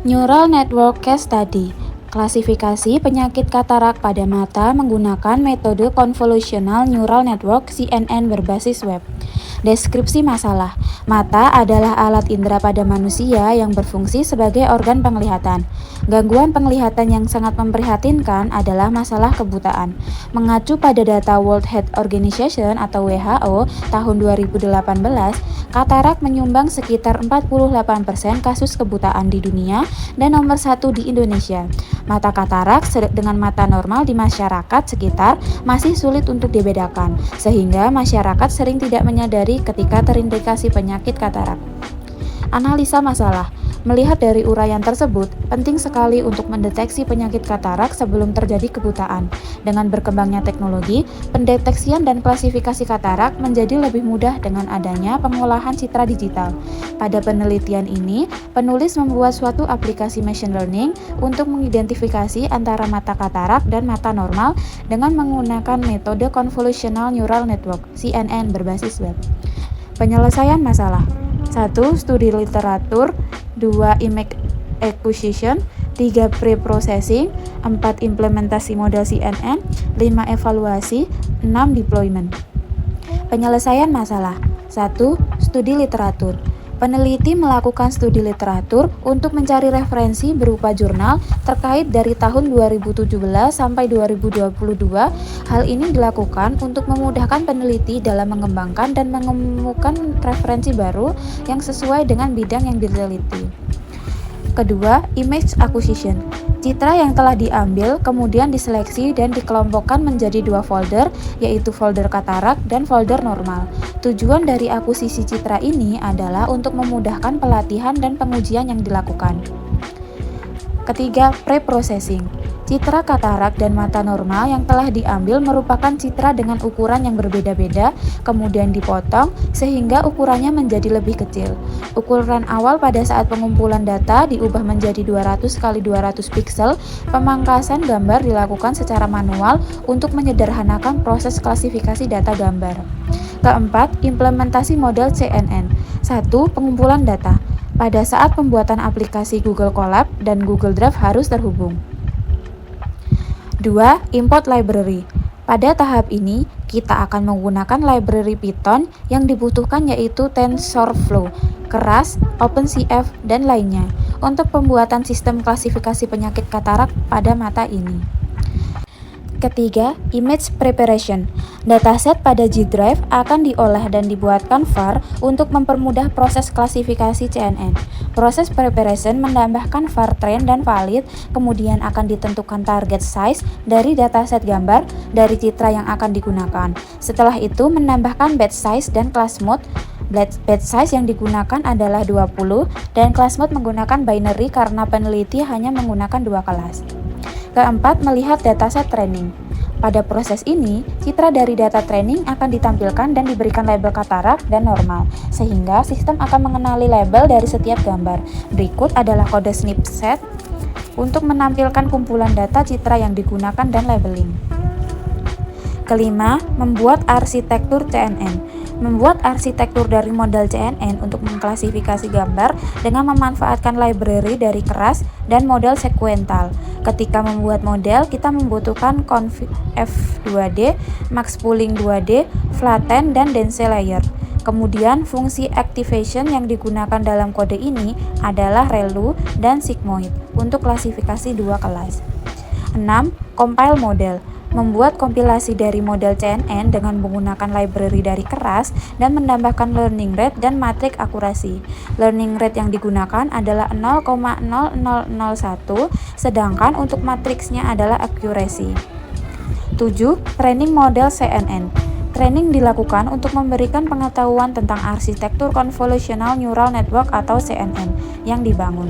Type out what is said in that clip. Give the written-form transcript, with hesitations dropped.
Neural Network Case Study. Klasifikasi penyakit katarak pada mata menggunakan metode Convolutional Neural Network (CNN) berbasis web. Deskripsi masalah. Mata adalah alat indera pada manusia yang berfungsi sebagai organ penglihatan. Gangguan penglihatan yang sangat memprihatinkan adalah masalah kebutaan. Mengacu pada data World Health Organization atau WHO tahun 2018, katarak menyumbang sekitar 48% kasus kebutaan di dunia dan nomor 1 di Indonesia. Mata katarak dengan mata normal di masyarakat sekitar masih sulit untuk dibedakan, sehingga masyarakat sering tidak menyadari ketika terindikasi penyakit katarak. Analisa masalah. Melihat dari uraian tersebut, penting sekali untuk mendeteksi penyakit katarak sebelum terjadi kebutaan. Dengan berkembangnya teknologi, pendeteksian dan klasifikasi katarak menjadi lebih mudah dengan adanya pengolahan citra digital. Pada penelitian ini, penulis membuat suatu aplikasi machine learning untuk mengidentifikasi antara mata katarak dan mata normal dengan menggunakan metode Convolutional Neural Network (CNN) berbasis web. Penyelesaian masalah. 1. Studi literatur, 2. Image acquisition, 3. Pre-processing, 4. Implementasi model CNN, 5. Evaluasi, 6. Deployment. Penyelesaian masalah. 1. Studi literatur. Peneliti melakukan studi literatur untuk mencari referensi berupa jurnal terkait dari tahun 2017 sampai 2022. Hal ini dilakukan untuk memudahkan peneliti dalam mengembangkan dan menemukan referensi baru yang sesuai dengan bidang yang diteliti. Kedua, image acquisition. Citra yang telah diambil kemudian diseleksi dan dikelompokkan menjadi 2 folder, yaitu folder katarak dan folder normal. Tujuan dari akuisisi citra ini adalah untuk memudahkan pelatihan dan pengujian yang dilakukan. Ketiga, pre-processing. Citra katarak dan mata normal yang telah diambil merupakan citra dengan ukuran yang berbeda-beda, kemudian dipotong sehingga ukurannya menjadi lebih kecil. Ukuran awal pada saat pengumpulan data diubah menjadi 200 x 200 piksel. Pemangkasan gambar dilakukan secara manual untuk menyederhanakan proses klasifikasi data gambar. Keempat, implementasi model CNN. 1. Pengumpulan data. Pada saat pembuatan aplikasi Google Colab dan Google Drive harus terhubung. 2. Import library. Pada tahap ini, kita akan menggunakan library Python yang dibutuhkan yaitu TensorFlow, Keras, OpenCV, dan lainnya untuk pembuatan sistem klasifikasi penyakit katarak pada mata ini. Ketiga, image preparation. Dataset pada G Drive akan diolah dan dibuatkan VAR untuk mempermudah proses klasifikasi CNN. Proses preparation menambahkan VAR train dan valid, kemudian akan ditentukan target size dari dataset gambar dari citra yang akan digunakan. Setelah itu menambahkan batch size dan class mode. Batch size yang digunakan adalah 20 dan class mode menggunakan binary karena peneliti hanya menggunakan 2 kelas. Keempat, melihat dataset training. Pada proses ini, citra dari data training akan ditampilkan dan diberikan label katarak dan normal, sehingga sistem akan mengenali label dari setiap gambar. Berikut adalah kode snippet untuk menampilkan kumpulan data citra yang digunakan dan labeling. Kelima, membuat arsitektur CNN. Membuat arsitektur dari model CNN untuk mengklasifikasi gambar dengan memanfaatkan library dari Keras dan model sekuental. Ketika membuat model, kita membutuhkan conv F2D, max pooling 2D, flatten, dan dense layer. Kemudian, fungsi activation yang digunakan dalam kode ini adalah ReLU dan sigmoid untuk klasifikasi 2 kelas. 6. Compile model. Membuat kompilasi dari model CNN dengan menggunakan library dari Keras dan menambahkan learning rate dan matrik akurasi. Learning rate yang digunakan adalah 0,0001, sedangkan untuk matriksnya adalah accuracy. 7. Training model CNN. Training dilakukan untuk memberikan pengetahuan tentang arsitektur Convolutional Neural Network atau CNN yang dibangun.